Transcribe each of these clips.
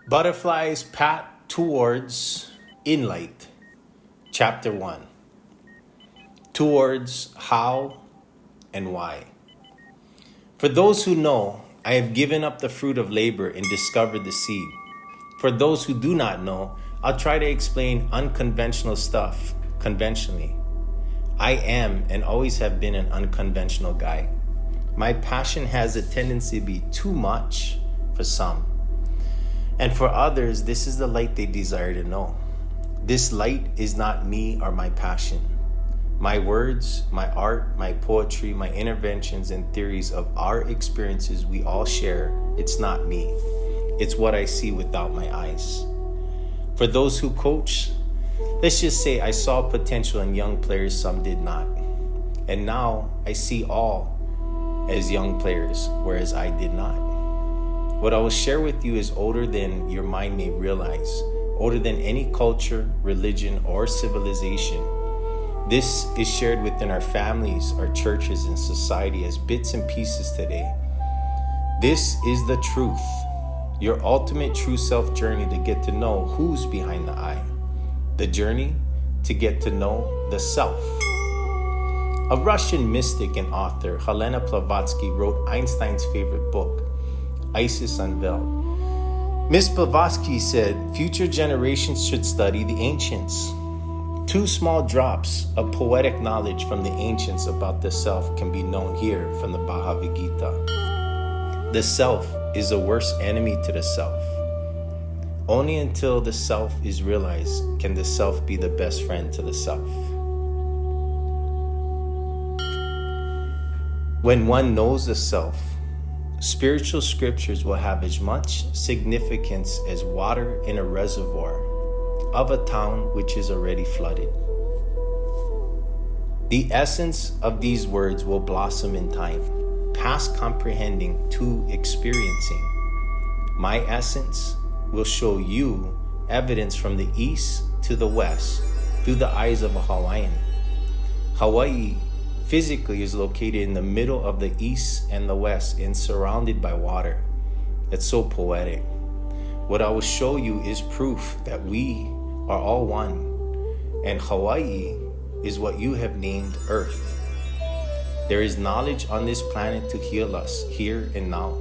Butterfly's Path Towards Inlight, Chapter 1. Towards How and Why. For those who know, I have given up the fruit of labor and discovered the seed. For those who do not know, I'll try to explain unconventional stuff conventionally. I am and always have been an unconventional guy. My passion has a tendency to be too much for some. And for others, this is the light they desire to know. This light is not me or my passion. My words, my art, my poetry, my interventions and theories of our experiences we all share, it's not me. It's what I see without my eyes. For those who coach, let's just say I saw potential in young players, some did not. And now I see all as young players, whereas I did not. What I will share with you is older than your mind may realize, older than any culture, religion, or civilization. This is shared within our families, our churches, and society as bits and pieces today. This is the truth, your ultimate true self journey to get to know who's behind the I, the journey to get to know the self. A Russian mystic and author, Helena Blavatsky, wrote Einstein's favorite book, Isis Unveiled. Miss Blavatsky said, future generations should study the ancients. 2 small drops of poetic knowledge from the ancients about the self can be known here from the Bhagavad Gita. The self is the worst enemy to the self. Only until the self is realized can the self be the best friend to the self. When one knows the self, spiritual scriptures will have as much significance as water in a reservoir of a town which is already flooded. The essence of these words will blossom in time, past comprehending to experiencing. My essence will show you evidence from the east to the west through the eyes of a Hawaiian. Hawaii physically is located in the middle of the east and the west and surrounded by water. It's so poetic. What I will show you is proof that we are all one, and Hawaii is what you have named Earth. There is knowledge on this planet to heal us here and now.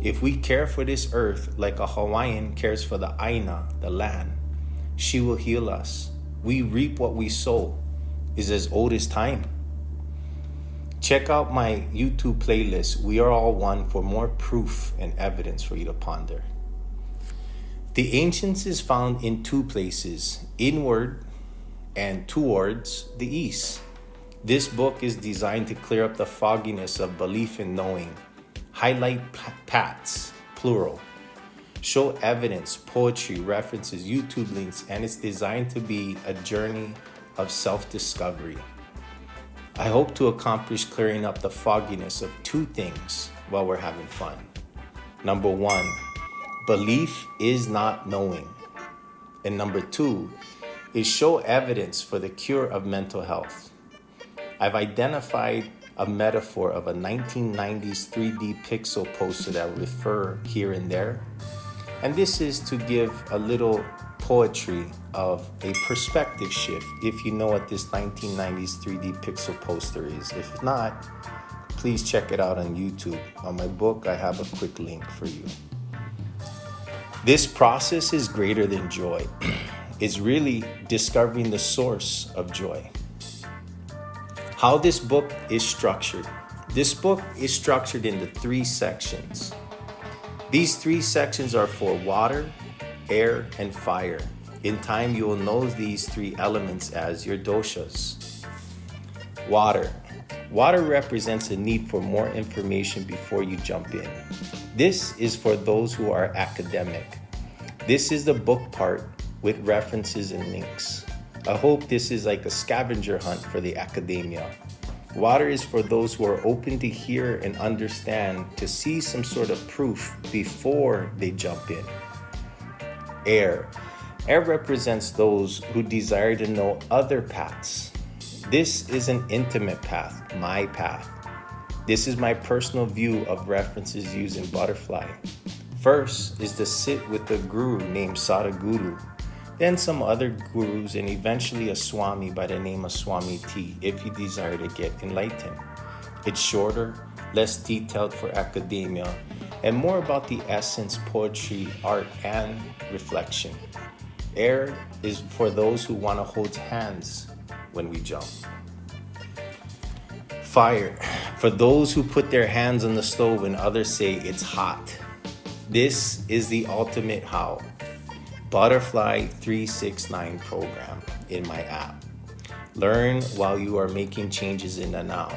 If we care for this earth like a Hawaiian cares for the Aina, the land, she will heal us. We reap what we sow is as old as time. Check out my YouTube playlist, We Are All One, for more proof and evidence for you to ponder. The ancients is found in 2 places, inward and towards the east. This book is designed to clear up the fogginess of belief and knowing, highlight paths, plural, show evidence, poetry, references, YouTube links, and it's designed to be a journey of self-discovery. I hope to accomplish clearing up the fogginess of 2 things while we're having fun. Number 1, belief is not knowing. And number 2 is show evidence for the cure of mental health. I've identified a metaphor of a 1990s 3D pixel poster that I refer here and there. And this is to give a little poetry of a perspective shift, if you know what this 1990s 3D pixel poster is. If not, please check it out on YouTube. On my book, I have a quick link for you. This process is greater than joy. It's really discovering the source of joy. How this book is structured. This book is structured into 3 sections. These 3 sections are for water, air, and fire. In time, you will know these 3 elements as your doshas. Water. Water represents a need for more information before you jump in. This is for those who are academic. This is the book part with references and links. I hope this is like a scavenger hunt for the academia. Water is for those who are open to hear and understand, to see some sort of proof before they jump in. Air. Air represents those who desire to know other paths. This is an intimate path, my path. This is my personal view of references used in Butorfly. First is to sit with a guru named Sadhguru, then some other gurus, and eventually a Swami by the name of Swami T if you desire to get enlightened. It's shorter, less detailed for academia, and more about the essence, poetry, art, and reflection. Air is for those who want to hold hands when we jump. Fire, for those who put their hands on the stove and others say it's hot. This is the ultimate how. Butorfly 369 program in my app. Learn while you are making changes in the now.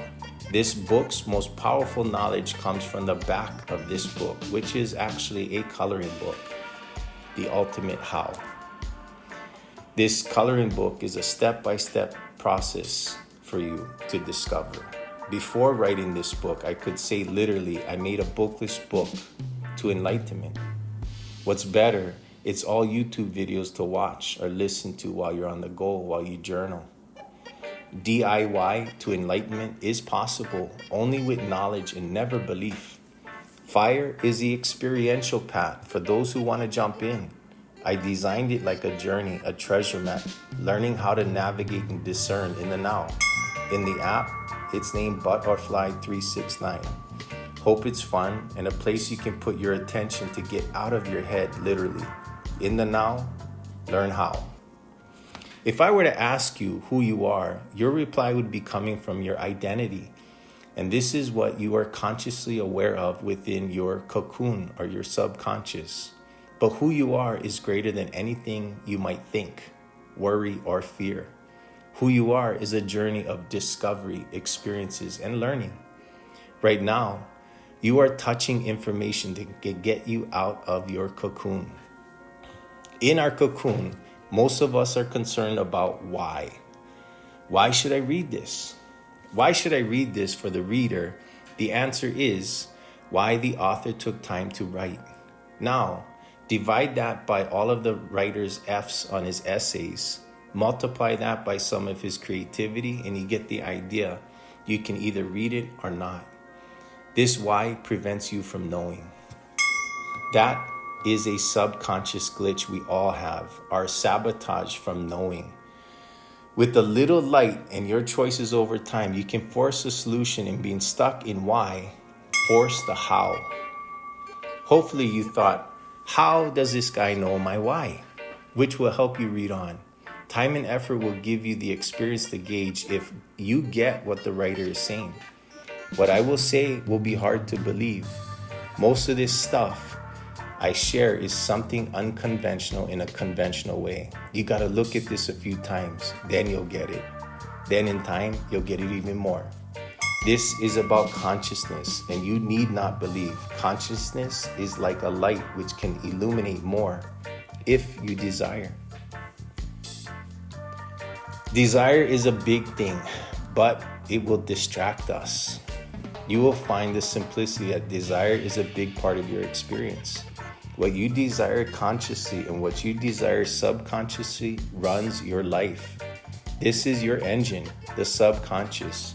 This book's most powerful knowledge comes from the back of this book, which is actually a coloring book, The Ultimate How. This coloring book is a step-by-step process for you to discover. Before writing this book, I could say literally, I made a bookless book to enlightenment. What's better, it's all YouTube videos to watch or listen to while you're on the go, while you journal. DIY to enlightenment is possible only with knowledge and never belief. Fire is the experiential path for those who want to jump in. I designed it like a journey, a treasure map, learning how to navigate and discern in the now. In the app, it's named Butorfly 369. Hope it's fun and a place you can put your attention to get out of your head, literally. In the now, learn how. If I were to ask you who you are, your reply would be coming from your identity. And this is what you are consciously aware of within your cocoon or your subconscious. But who you are is greater than anything you might think, worry, or fear. Who you are is a journey of discovery, experiences, and learning. Right now, you are touching information to get you out of your cocoon. In our cocoon, most of us are concerned about why. Why should I read this? Why should I read this for the reader? The answer is why the author took time to write. Now, divide that by all of the writer's F's on his essays. Multiply that by some of his creativity and you get the idea. You can either read it or not. This why prevents you from knowing. That is a subconscious glitch we all have, our sabotage from knowing. With a little light and your choices over time, you can force a solution, and being stuck in why, force the how. Hopefully you thought, how does this guy know my why? Which will help you read on. Time and effort will give you the experience to gauge if you get what the writer is saying. What I will say will be hard to believe. Most of this stuff I share is something unconventional in a conventional way. You got to look at this a few times, then you'll get it. Then in time, you'll get it even more. This is about consciousness, and you need not believe. Consciousness is like a light which can illuminate more if you desire. Desire is a big thing, but it will distract us. You will find the simplicity that desire is a big part of your experience. What you desire consciously and what you desire subconsciously runs your life. This is your engine, the subconscious.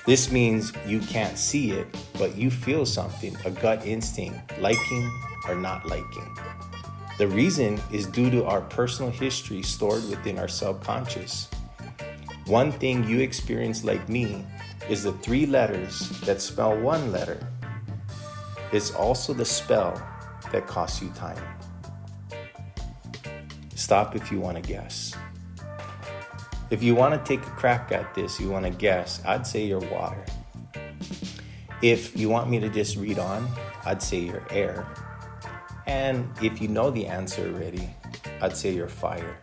This means you can't see it, but you feel something, a gut instinct, liking or not liking. The reason is due to our personal history stored within our subconscious. One thing you experience like me is the 3 letters that spell one letter. It's also the spell that costs you time. Stop if you want to guess. If you want to take a crack at this, you want to guess, I'd say you're water. If you want me to just read on, I'd say you're air. And if you know the answer already, I'd say you're fire.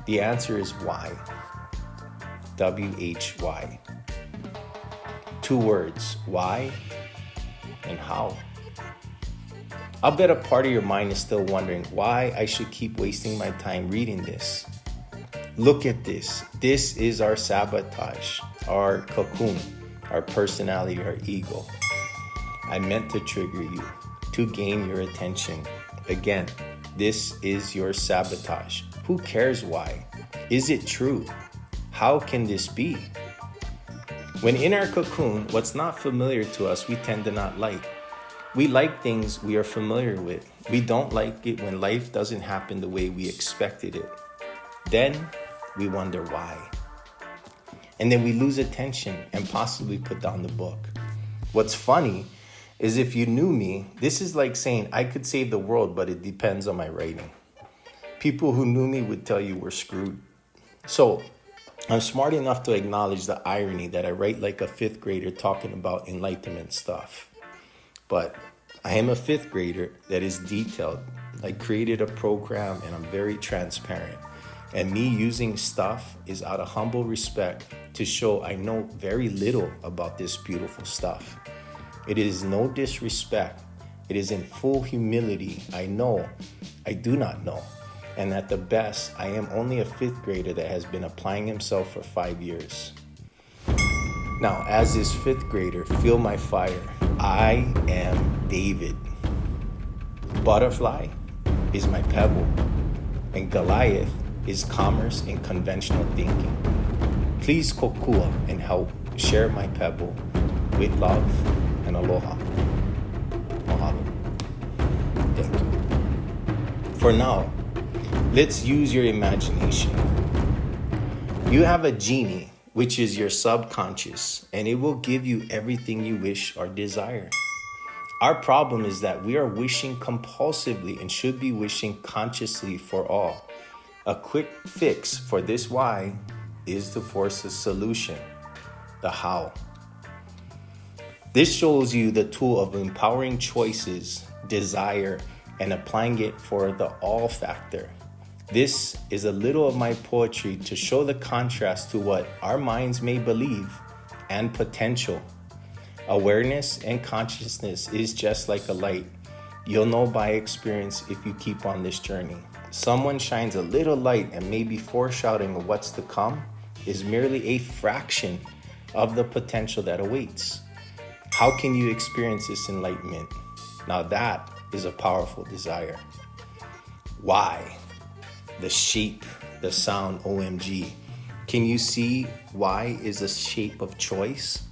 The answer is why. W-H-Y. 2 words, why and how. I'll bet a part of your mind is still wondering why I should keep wasting my time reading this. Look at this. This is our sabotage, our cocoon, our personality, our ego. I meant to trigger you, to gain your attention. Again, this is your sabotage. Who cares why? Is it true? How can this be? When in our cocoon, what's not familiar to us, we tend to not like. We like things we are familiar with. We don't like it when life doesn't happen the way we expected it. Then we wonder why. And then we lose attention and possibly put down the book. What's funny is if you knew me, this is like saying I could save the world, but it depends on my writing. People who knew me would tell you we're screwed. So I'm smart enough to acknowledge the irony that I write like a fifth grader talking about enlightenment stuff. But I am a fifth grader that is detailed. I created a program and I'm very transparent. And me using stuff is out of humble respect to show I know very little about this beautiful stuff. It is no disrespect. It is in full humility. I know I do not know. And at the best, I am only a fifth grader that has been applying himself for 5 years. Now, as this fifth grader, feel my fire. I am David. Butorfly is my pebble. And Goliath is commerce and conventional thinking. Please kokua and help share my pebble with love and aloha. Mahalo. Thank you. For now, let's use your imagination. You have a genie, which is your subconscious, and it will give you everything you wish or desire. Our problem is that we are wishing compulsively and should be wishing consciously for all. A quick fix for this why is to force a solution, the how. This shows you the tool of empowering choices, desire, and applying it for the all factor. This is a little of my poetry to show the contrast to what our minds may believe and potential. Awareness and consciousness is just like a light. You'll know by experience if you keep on this journey. Someone shines a little light and maybe foreshadowing of what's to come is merely a fraction of the potential that awaits. How can you experience this enlightenment? Now that is a powerful desire. Why? The shape, the sound, OMG. Can you see why is a shape of choice?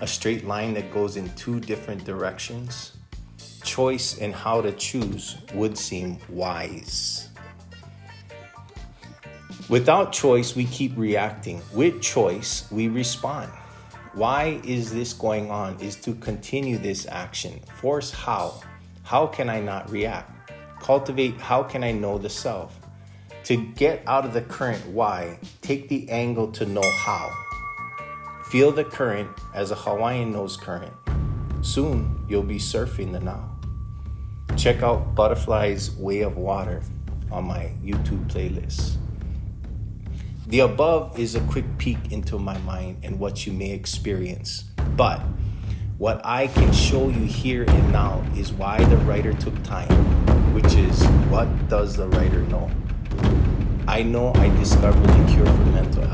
A straight line that goes in two different directions? Choice and how to choose would seem wise. Without choice, we keep reacting. With choice, we respond. Why is this going on is to continue this action. Force how? How can I not react? Cultivate how can I know the self? To get out of the current why, take the angle to know how. Feel the current as a Hawaiian knows current. Soon, you'll be surfing the now. Check out Butorfly's Way of Water on my YouTube playlist. The above is a quick peek into my mind and what you may experience. But what I can show you here and now is why the writer took time, which is what does the writer know? I know I discovered the cure for mental health.